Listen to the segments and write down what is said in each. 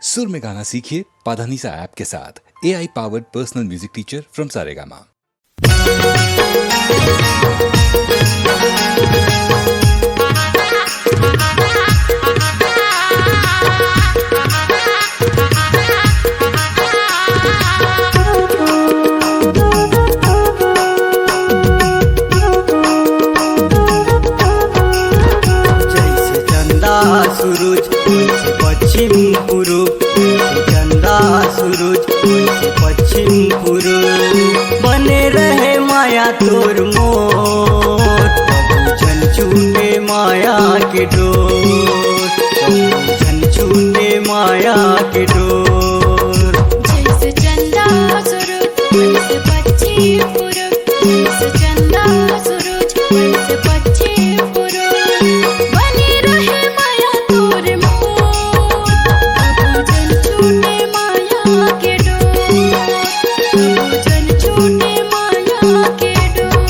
सुर में गाना सीखिए पाधानीसा ऐप के साथ। AI powered personal music teacher from Saregama. जैसे चंदा सूरज वैसे पश्चिम पूरब, जैसे चंदा सूरज वैसे पश्चिम पूरब, बने रहे माया तोर मोर, कबू जन छूटे माया के डोर, कबू जन छूटे माया के डोर। जैसे चंदा सूरज वैसे पश्चिम पूरब, जैसे चंदा सूरज वैसे पश्चिम पूरब, बने रहे माया तोर मोर, कबू जन छूटे माया के डोर, कबू जन छूटे माया के डोर।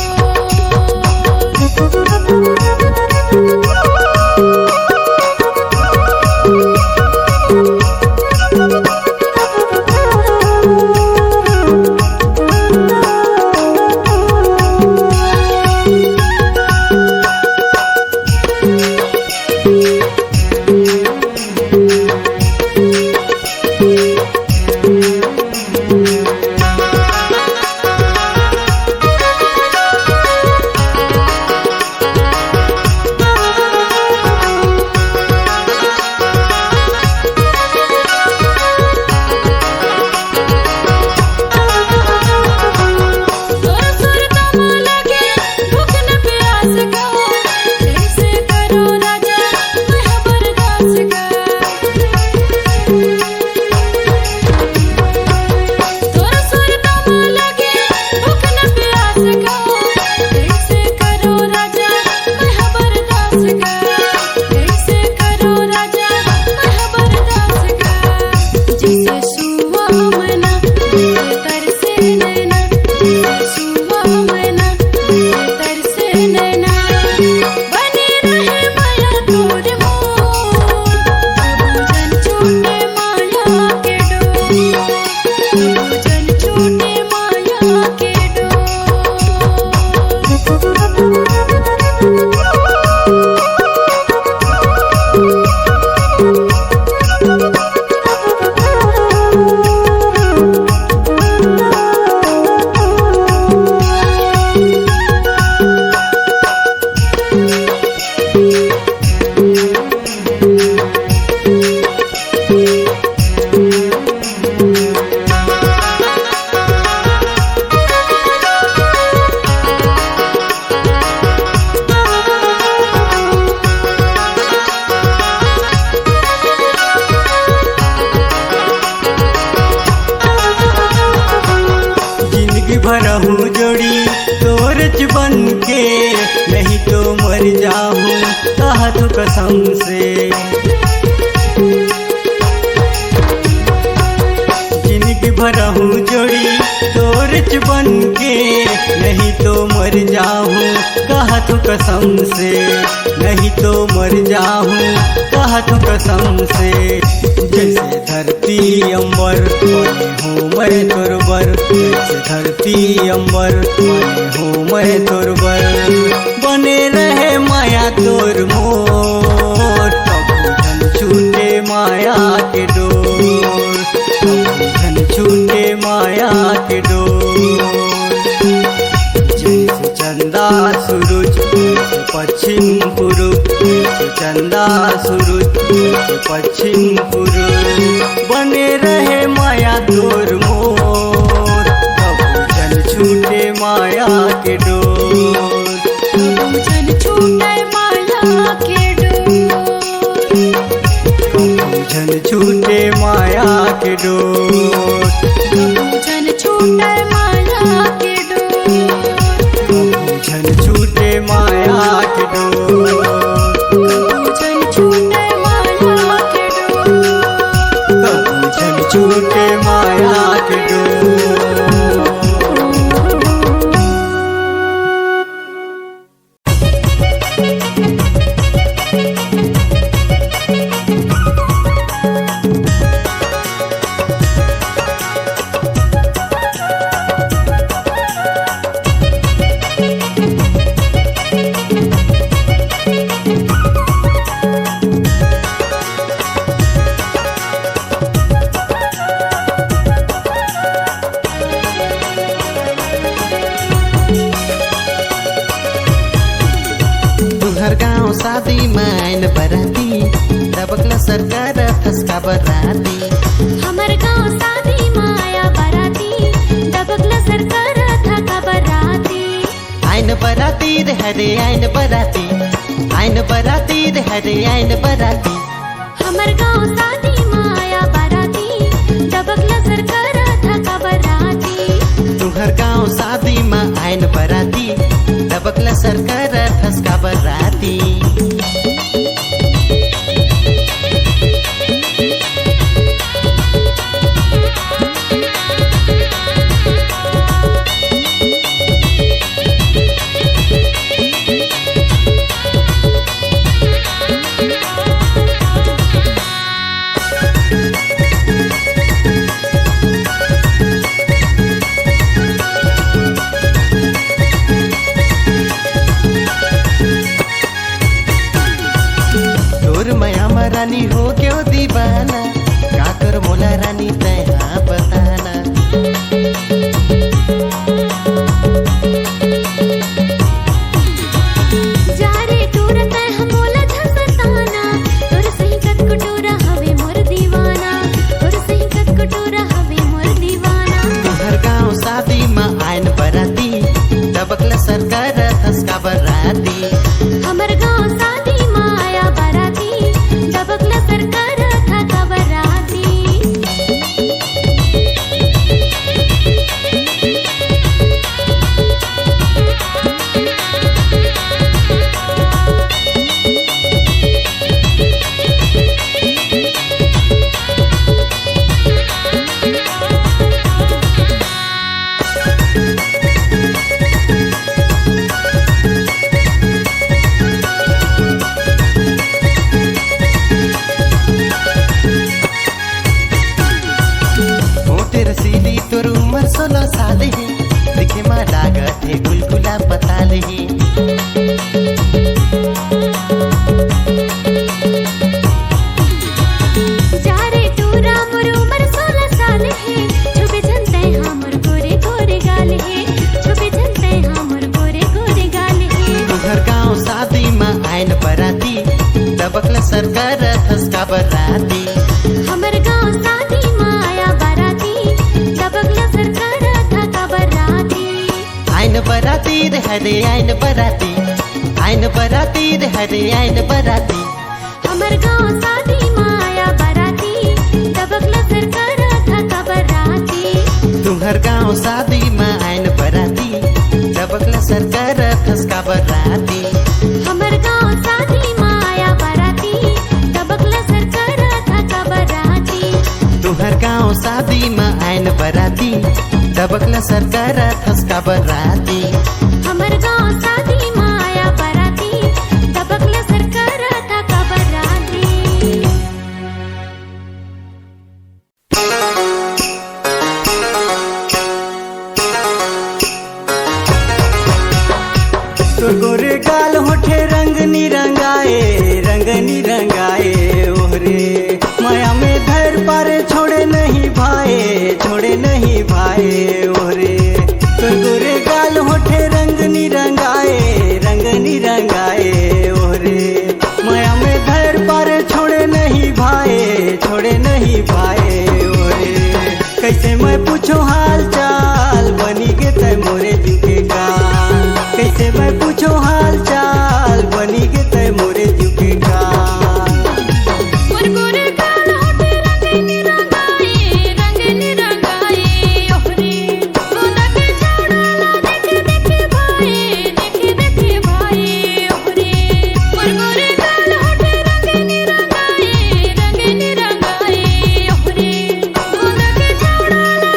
भरहूँ जोड़ी तोरच बन के, नहीं तो मर जाऊँ कहा तो कसम से। जिंदगी भरहूँ जोड़ी तोरच बन के, नहीं तो मर जाऊँ कहा तो कसम से, नहीं तो मर जाऊँ कहा तो कसम से। जैसे धरती अंबर बने हूँ मैं तोरबर, जैसे धरती अंबर बने हूँ मैं तोरबर, बने रहे माया तोर मोर, कबू जन छूटे माया के डोर, कबू जन छूटे माया के डोर। जैसे चंदा सूरज वैसे पश्चिम पूरब, जैसे चंदा सूरज वैसे पश्चिम पूरब, बने रहे माया तोर मोर, कबू जन छूटे माया के डोर, कबू जन छूटे माया के डोर, कबू जन छूटे माया के डोर, कबू जन छूटे माया के डोर, कबू जन छूटे माया के डोर, कबू जन छूटे माया के डोर, कबू जन छूटे माया के डोर। बराती। हमर गाँव शादी माया बराती दबकला सरकार था बराती। आइन बराती रे हरे आइन बराती, आइन बराती रे हरे आइन बराती। हमर गाँव शादी माया बराती दबकला सरकार था बराती। तुहर गाँव शादी माँ आइन बराती दबकला सरकार ठसका बराती। रानी हो क्यों दीवाना, काकर मोला रानी तैहा बताना। जा रे टूर तैहा मोला धसताना, तोर सही कत कुटूरा हवे मोर दीवाना, तोर सही कत कुटूरा हवे मोर दीवाना। तुहर गाँव शादी माँ आइन बराती दबकला सरकार ठसका बराती। हमर गाँव शादी माया बराती दबकला सरकार था बराती। रसीली तोर उमर 16 साल ही, दिखे माँ लागत है गुलगुला पताल ही। जा रे टूरा मोर उमर 16 साल है, छुपे जनते हमर गोरे गोरे गाल है, छुपे जनते हमर गोरे गोरे गाल है। तुहर गाँव शादी माँ आइन बराती दबकला सरकार ठसका बराती। हमर गाँव शादी माया बराती दबकला सरकार था बराती। आइन बराती रे हरे आइन बराती, आइन बराती रे हरे आइन बराती। हमर गाँव शादी माया बराती दबकला सरकार था बराती। तुहर गाँव शादी माँ आइन बराती दबकला सरकार ठसका बराती। हमर गाँव शादी माया बराती दबकला सरकार था बराती। तुहर गाँव शादी माँ आइन बराती दबकला सरकार ठसका बराती। हमर गाँव शादी माया बराती दबकला सरकार था बराती। तो गोरे गाल होठे रंग निरंगाए, रंग निरंगाए ओहरे माया में धर पारे छोड़े नहीं भाए, छोड़े नहीं भाए ओहरे। तो गोरे गाल होठे रंग निरंगाए, रंग निरंगाए ओहरे माया में धर पारे छोड़े नहीं भाए, छोड़े नहीं भाए ओहरे। कैसे मैं पूछो हाल चाल बनी के तय मोरे जुके गाल, कैसे मैं पूछो हाल चाल बनी के तय मोरे जुके गाल। मोर गोरे गाल होठे रंग निरंगाए, रंग निरंगाए ओहरे गोदा के छाड़ाला देखे देखे भाई, देखे देखे भाई ओहरे। मोर गोरे गाल होठे रंग निरंगाए, रंग निरंगाए ओहरे गोदा के छाड़ाला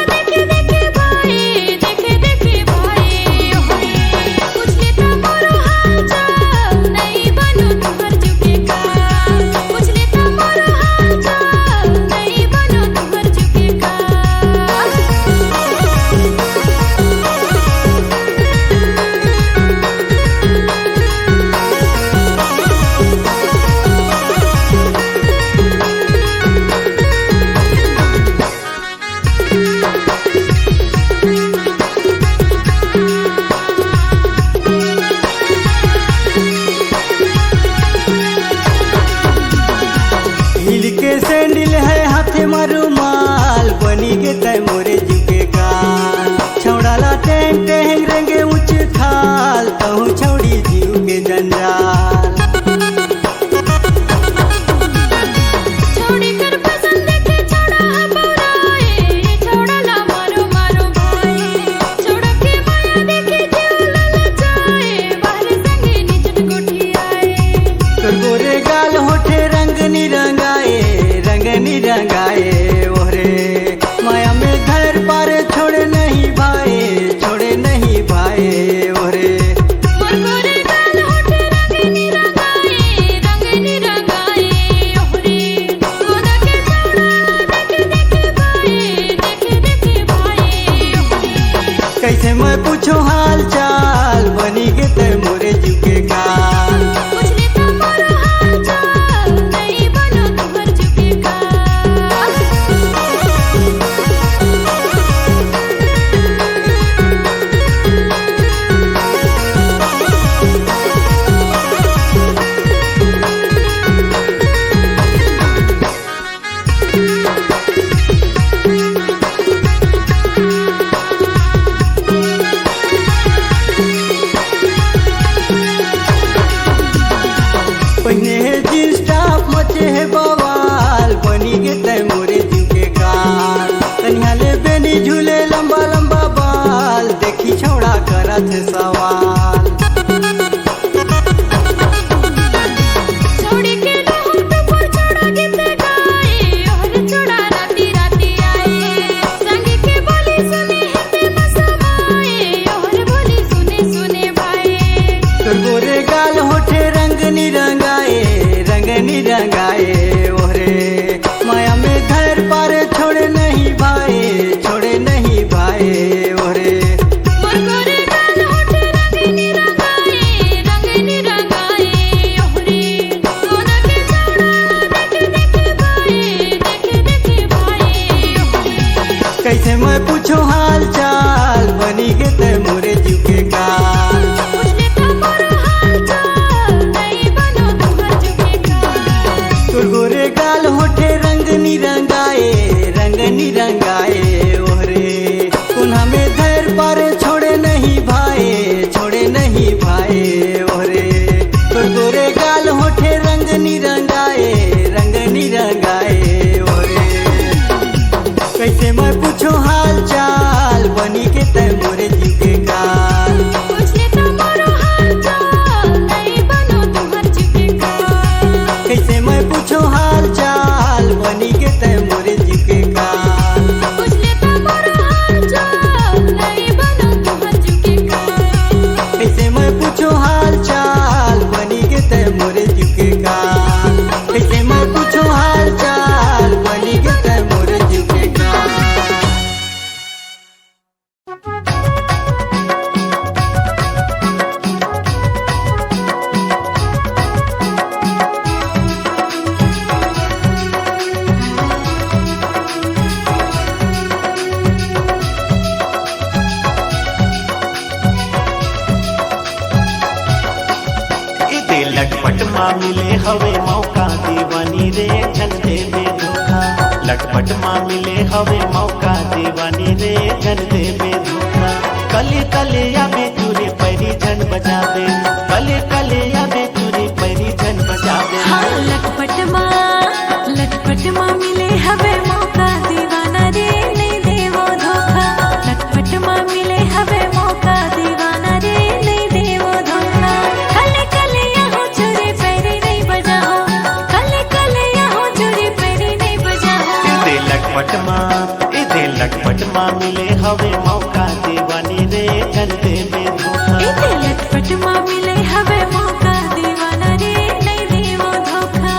मैं पूछो हाल चाल बनी के ते मोरे जीव के काल। पूछ लेता मोरा हाल चाल नहीं बनो तुहर चुके का। पहिने जींस टॉप मचे है बवाल बनी के ते मोरे जीव के काल। कन्या ले बेनी झूले लंबा लंबा बाल देखी छौड़ा करत है सवाल। छोड़ी के लहर पे पर छोड़ा गीत गाए और छोड़ा राती राती आए। संगी के बोली सुने हिते मसमाए और बोली सुने सुने भाई। तोर गोरे गाल होठे रंग निरंगाए ओरे माया में घर पारे छोड़े नहीं भाई ओरे। मोर गोरे गाल होठे रंग निरंगाए ओहरे। सोना के चौड़ा देखे देखे भाई ओहरे। कैसे मैं पूछो हाल चाल बनी के ते मोरे जीव के काल। पूछ लेता मोरा हाल चाल नहीं बनो तुहर चुके का। तोर गोरे गाल होठे रंग निरंगाए ओहरे। पुनः में धैर पारे छोड़े नहीं भाई ओहरे। तोर गोरे गाल होठे रंग निरंगाए ओहरे। कैसे मैं पूछो हाल चाल बनी के ते मोरे जीव के काल। पूछ लेता मोरा हाल चाल नहीं बनो तुहर चुके का। कैसे मैं पूछो हाल चाल बनी के ते मोरे जीव के काल। पूछ लेता मोरा हाल चाल नहीं बनो तुहर चुके का। कैसे मैं पूछो हाल चाल बनी के ते मोरे जीव के काल। कैसे मैं पूछो हाल चाल बनी के ते मोरे जीव के काल। लटपट मामिले हवे मौका दीवानी रे जन देवे धोखा। लटपट मामिले हवे मौका दीवानी रे जन देवे धोखा। कले कले या बेचूरे पैरी जन बजावे। कले कले या बेचूरे पैरी जन बजावे। हाँ लटपट माँ मिले हवे मौका दीवाना रे नहीं देवो धोखा। लटपट माँ मिले हवे मौका दीवाना रे नहीं देवो धोखा। कले कले यहाँ चोरी पैरी नहीं बजाओ। कले कले यहाँ चोरी पैरी नहीं बजाओ। इदे लटपट माँ मिले हवे मौका दीवानी रे जन देवे धोखा। इते लटपट माँ मिले हवे मौका दीवाना रे नहीं देवो धोखा।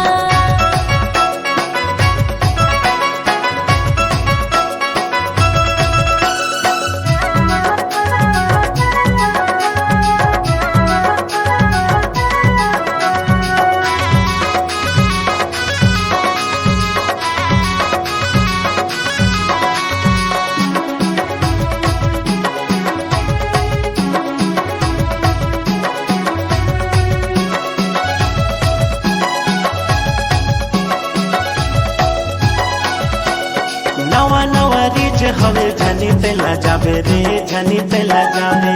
नवा नवा रीच हवे झनी तेला जावे रे झनी तेला जावे।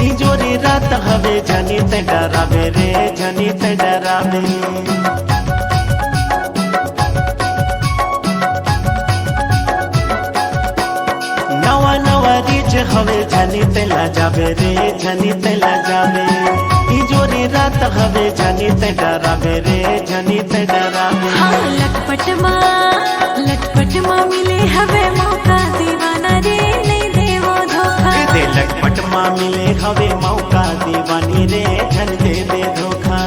इंजोरी रात हवे झनी ते डरावे रे झनी ते डरावे। नवा नवा रीच हवे झनी तेला जावे रे झनी तेला जावे। इंजोरी रात हवे झनी ते डरावे रे झनी ते डरावे। हाँ लटपट माँ मिले हवे मौका दीवाना रे नहीं देवो धोखा। दे लटपट माँ मिले हवे मौका दीवानी रे झन दे दे धोखा।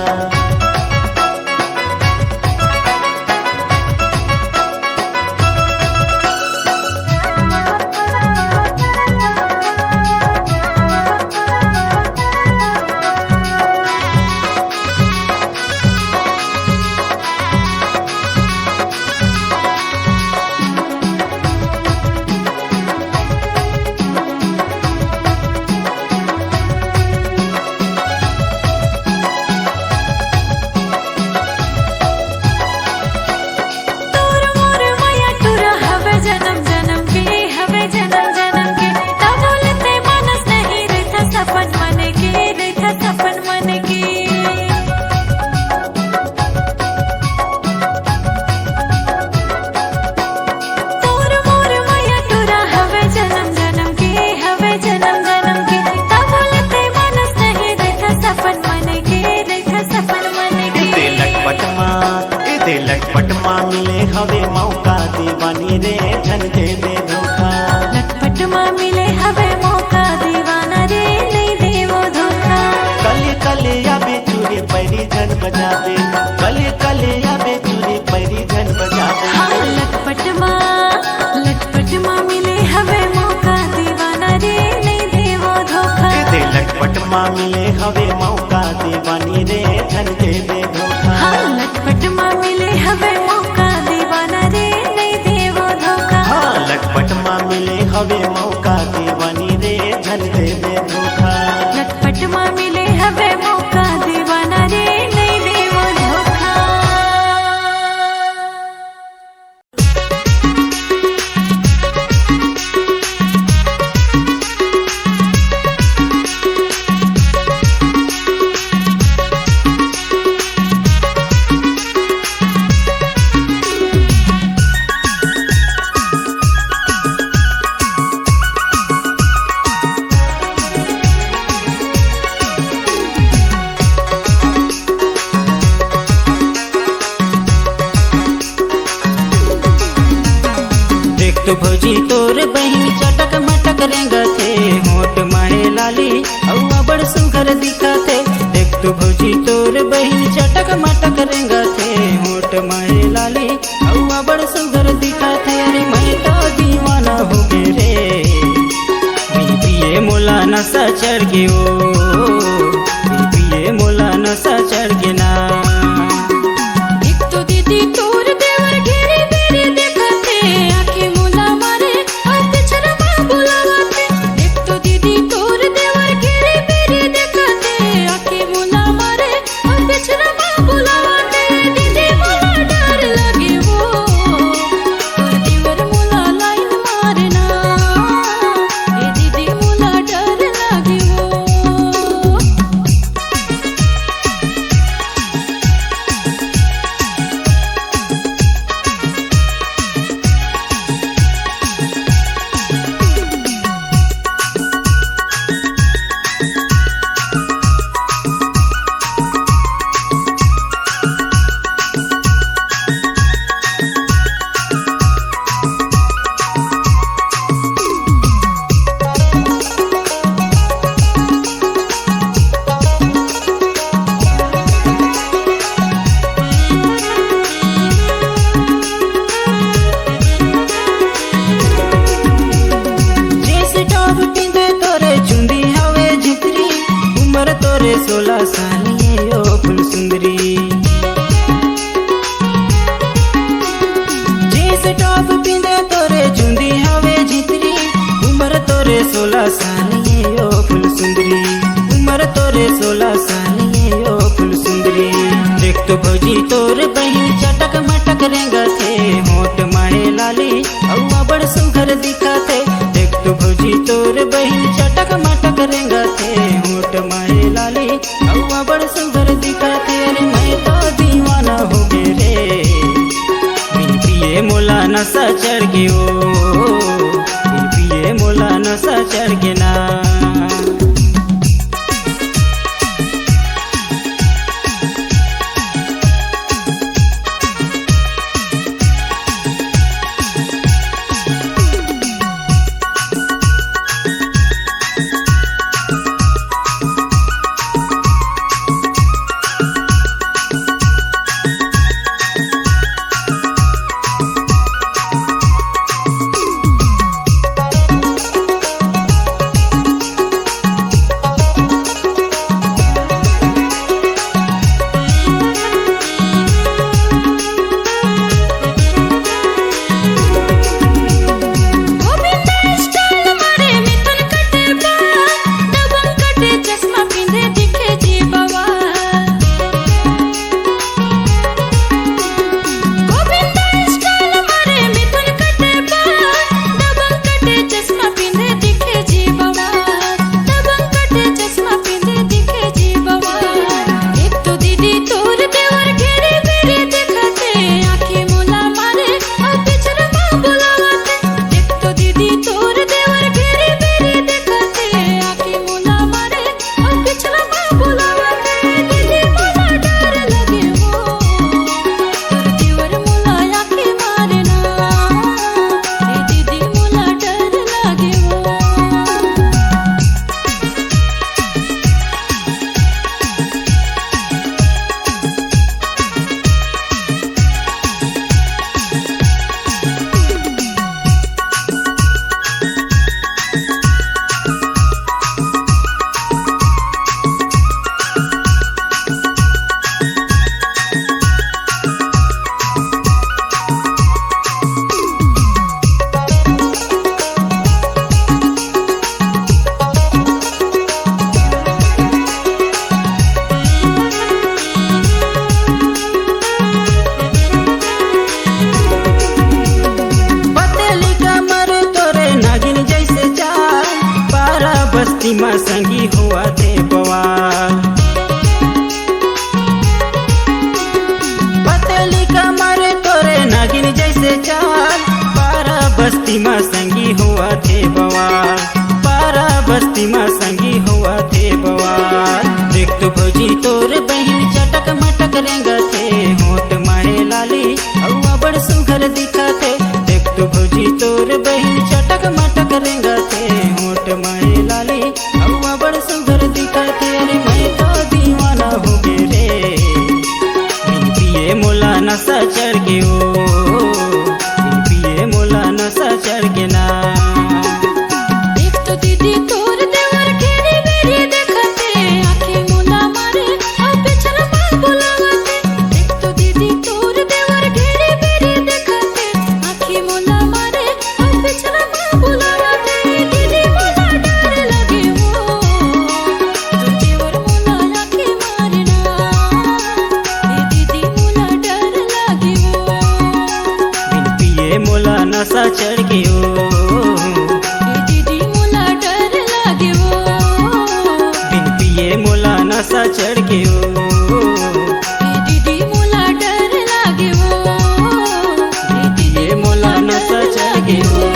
दीवानी रे धन देवे धोखा। लटपट माँ मिले हवे मौका दीवाना रे नहीं देवो धोखा। कले कले आबे चूरे पैरी धन बजावे, कले कले आबे चूरे पैरी धन बजावे। हाँ लटपट माँ मिले हवे मौका दीवाना रे नहीं देवो धोखा। दे लटपट माँ मिले हवे मौका दीवानी रे धन देवे धोखा। हाँ लटपट माँ मिले हवे मौका दीवाना रे नहीं देवो धोखा। हाँ लटपट माँ मिले हवे मौका दीवानी रे धन देवे धोखा। लटपट माँ मिले हवे मौका दीवाना रे नहीं देवो धोखा। देख तो भौजी तोर बहन चटक मटक रेंगा थे, होठ माहे लाली औवा बड़ सुघर दिखा थे। देख तो भौजी तोर बहन चटक मटक रेंगा थे, होठ माहे लाली औवा बड़ सुघर दिखा थे। अरे मैं तो दीवाना हो गे रे, पिए मोला नशा चढ़ गयो, पिए मोला नशा चढ़ गे ना। एक तो दीदी तोर देवर घेरे बेरे देखते, आंखें मुला मारे और पिछरा माँ बुलावते। एक तो दीदी तोर देवर घेरे बेरे देखते, आंखें मुला मारे और पिछरा माँ बुलावते। दीदी मुला डर लगे वो, और देवर मुला लाइन मारना। ये दीदी मुला डर लगे वो। जैसे टॉप पिंदे तोरे चुंदी हवे झितरी, उम्र तोरे 16 साल ये ओ फुल सुंदरी। जैसे टॉप पिंदे तोरे चुंदी हवे झितरी, उम्र तोरे 16 साल ये ओ फुल सुंदरी। उम्र तोरे 16 साल ये ओ फुल सुंदरी। देख तो भौजी तोर बहन चटक मटक रेंगा थे, होठ माहे लाली औवा बड़ सुघर दिखा थे। देख तो भौजी तोर बहन चटक मटक रेंगा थे, होठ माहे लाली औवा बड़ सुघर दिखा थे। अरे मैं तो दीवाना हो गे रे, बिन पिए मोला नशा चढ़ गयो, बिन पिए मोला नशा चढ़ गे ना। बस्ती में संगी हुआ थे बवाल। पतली कमर तोरे नागिन जैसे चाल, पारा बस्ती में संगी हुआ थे बवाल, पारा बस्ती में संगी हुआ थे बवाल। देख तो भौजी तोर बहन चटक मटक रेंगा थे, होठ माहे लाली हवा बड़ सुघर दिखा थे। देख तो भौजी तोर बहन चटक मटक रेंगा थे, होठ माहे लाली हवा बड़ सुघर दिखा थे। अरे मैं तो दीवाना हो गे रे, बिन पिए मोला नशा चढ़ के ओ, बिन पिए मोला नशा चढ़ के ना। देख तो दीदी तोर देवर घेरी बेरी देखते, आँखें मुंदा मारे अब पिछला मार बुलावते। देख तो दीदी तोर देवर घेरी बेरी देखते, आँखें मुंदा मारे अब पिछला मार बुलावते। दीदी मुला डर लगे वो, तो देवर मुला आँखें मारना। दीदी मुला डर लगे वो, बिन पिए मोला नशा चढ़ के ओ, दीदी मुला डर लगे वो, बिन पिए मोला नशा चढ़ के ओ, दीदी मुला डर लगे वो, पिए मोला नशा चढ़ के ओ।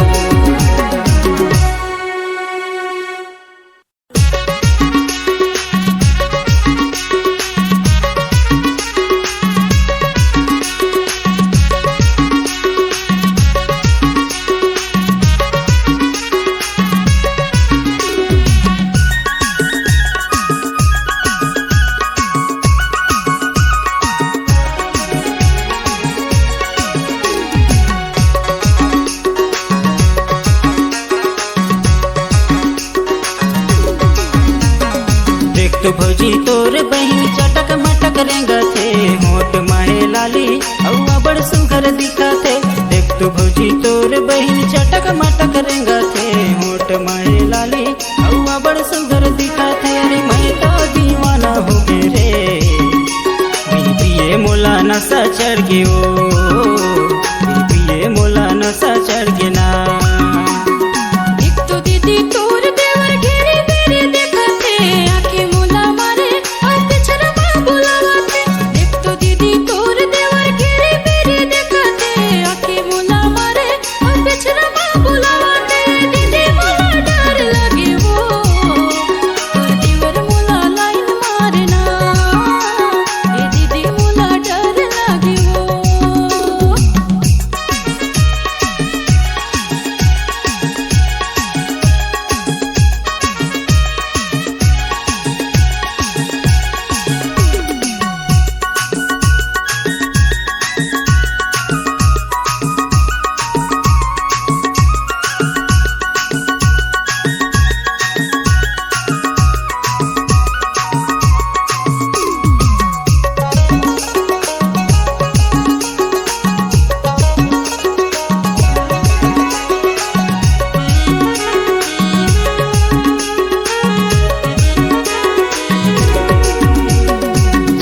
देख तो भौजी तोर बहन चटक मटक रेंगा थे, होठ माहे लाली हवा बड़ सुघर दिखा थे। देख तो भौजी तोर बहन चटक मटक रेंगा थे, होठ माहे लाली हवा बड़ सुघर दिखा थे। अरे मैं तो दीवाना हो गे रे, बिन पिए मोला नशा चढ़ के ओ, बिन पिए मोला नशा चढ़ के ना। देख तो दीदी तोर देवर घेरी बेरी देखते, आँखें मुंदा मारे अब पिछला मार बुलावते। देख तो दीदी तोर देवर घेरी बेरी देखते, आँखें मुंदा मारे अब पिछला मार बुलावते। दीदी मुला डर लगे वो, तोर देवर मुला लाइन मारना। दीदी मुला डर लगे वो,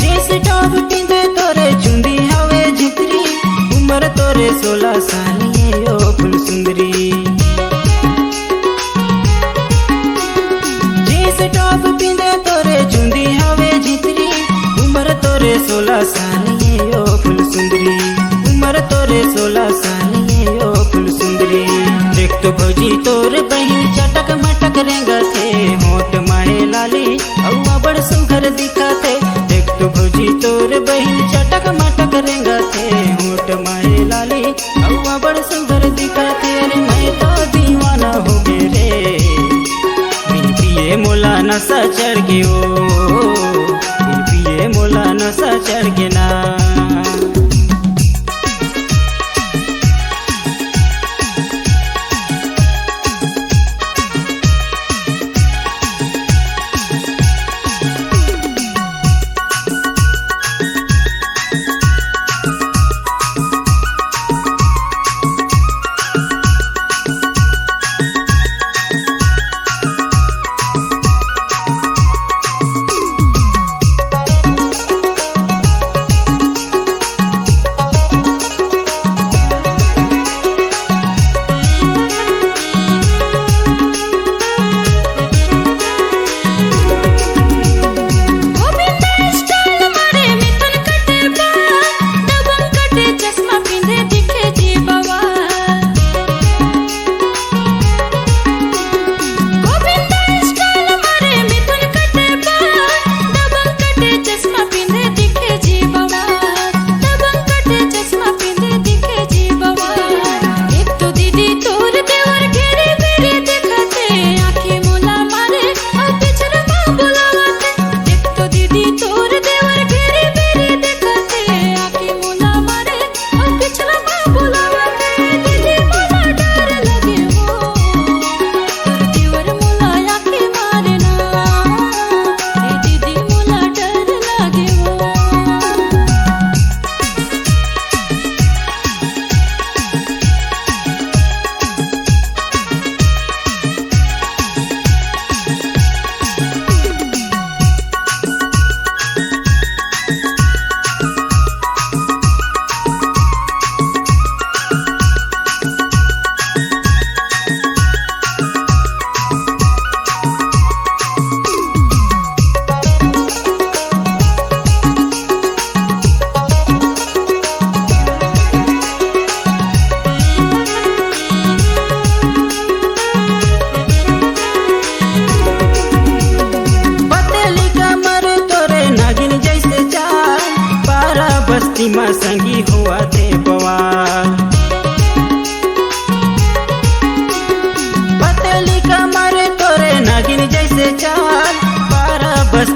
जींस टॉप पिंदे तोरे चुंदी हवे झितरी, उम्र तोरे 16 साल ये ओ फुल सुंदरी। जींस टॉप पिंदे तोरे चुंदी हवे झितरी, उम्र तोरे 16 साल ये ओ फुल सुंदरी, उम्र तोरे 16 साल ये ओ फुल सुंदरी। देख तो भौजी तोर बहन चटक मटक रेंगा थे, होठ माहे लाली हवा बड़ सुघर दिखा थे। देख तो भौजी तोर बहन चटक मटक रेंगा थे, होठ माहे लाली हवा बड़ सुघर दिखा थे। अरे मैं तो दीवाना हो गे रे, बिन पिए मोला नशा चढ़ के ओ, बिन पिए मोला नशा चढ़ के ना।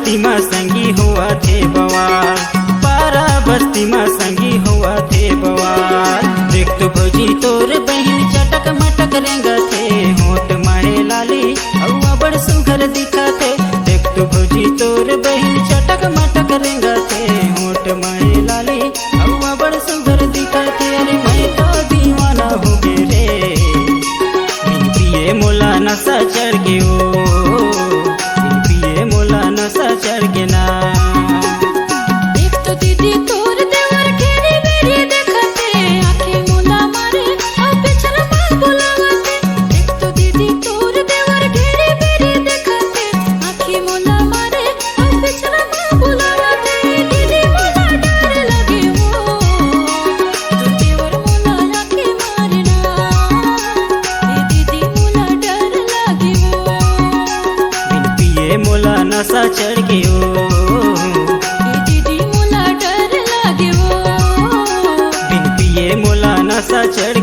बस्ती में संगी हुआ थे बवाल, पारा बस्ती में संगी हुआ थे बवाल। देख तो भौजी तोर बहन चटक मटक रेंगा थे, होठ मारे लाली औवा बड़ सुघर दिखा थे। देख तो भौजी तोर बहन चटक मटक रेंगा थे, होठ मारे लाली औवा बड़ सुघर दिखा थे। अरे मैं तो दीवाना हो गए रे, बिन पिए मोला नशा चढ़ के ओ, बिन पिए मोला नशा चढ़ के ना। एक तो दीदी तोर देवर घेरी बेरी देखते, आँखें मोला मारे और पिछला माँ बुलावते। एक तो दीदी तोर देवर घेरी बेरी देखते, आँखें मोला मारे और पिछला माँ बुलावते। दीदी मोला डर लगे वो, तो देवर मोला आँखें मारना। ये दीदी मोला डर लगे वो, बिन पिए मोला नशा चढ़ के ओ, ये दीदी मोला डर लगे वो। बिन पिए मोला नशा चढ़